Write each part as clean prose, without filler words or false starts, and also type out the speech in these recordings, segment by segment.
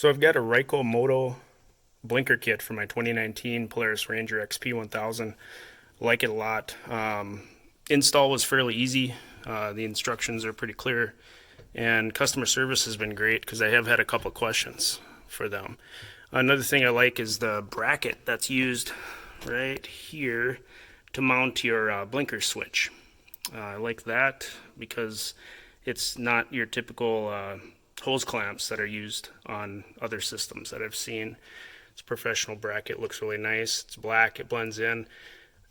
So I've got a Rycomoto blinker kit for my 2019 Polaris Ranger XP1000. Like it a lot. Install was fairly easy. The instructions are pretty clear, and customer service has been great because I have had a couple questions for them. Another thing I like is the bracket that's used right here to mount your blinker switch. I like that because it's not your typical hose clamps that are used on other systems that I've seen. It's a professional bracket, looks really nice. It's black, it blends in.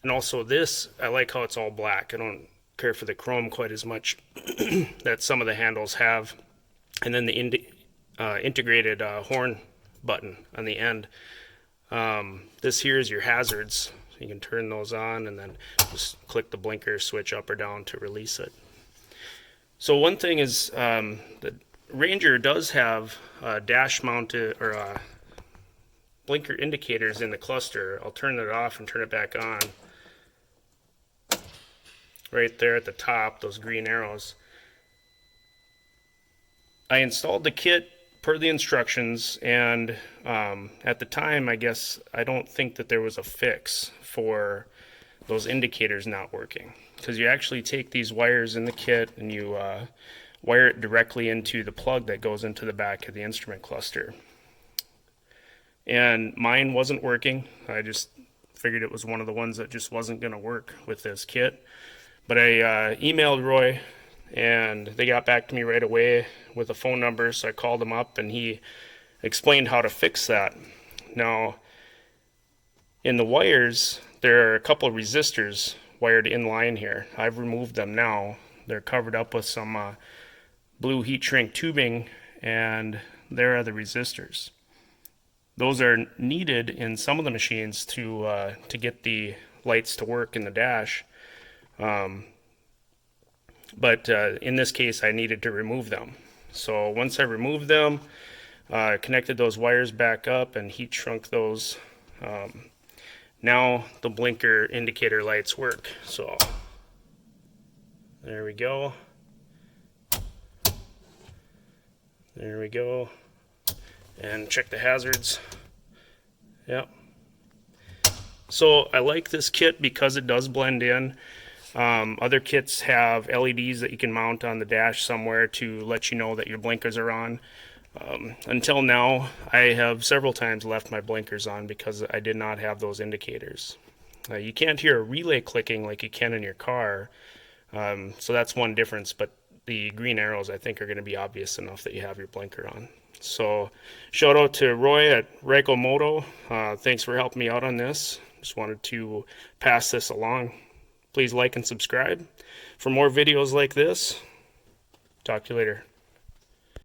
And also this, I like how it's all black. I don't care for the chrome quite as much that some of the handles have. And then the integrated horn button on the end. This here is your hazards. You can turn those on and then just click the blinker switch up or down to release it. So one thing is the Ranger does have dash mounted or blinker indicators in the cluster. I'll turn it off and turn it back on. Right there at the top, those green arrows. I installed the kit per the instructions, and at the time, I guess I don't think that there was a fix for those indicators not working, because you actually take these wires in the kit and you wire it directly into the plug that goes into the back of the instrument cluster. And mine wasn't working. I just figured it was one of the ones that just wasn't going to work with this kit. But I emailed Roy, and they got back to me right away with a phone number, so I called him up and he explained how to fix that. Now, in the wires, there are a couple of resistors wired in line here. I've removed them now. They're covered up with some blue heat shrink tubing, and there are the resistors. Those are needed in some of the machines to get the lights to work in the dash. But in this case, I needed to remove them. So once I removed them, I connected those wires back up and heat shrunk those. Now the blinker indicator lights work. So there we go. There we go. And check the hazards. Yep. So I like this kit because it does blend in. Other kits have LEDs that you can mount on the dash somewhere to let you know that your blinkers are on. Until now, I have several times left my blinkers on because I did not have those indicators. You can't hear a relay clicking like you can in your car, so that's one difference, but the green arrows I think are going to be obvious enough that you have your blinker on. So shout out to Roy at Rycomoto. Thanks for helping me out on this. Just wanted to pass this along. Please like and subscribe for more videos like this. Talk to you later.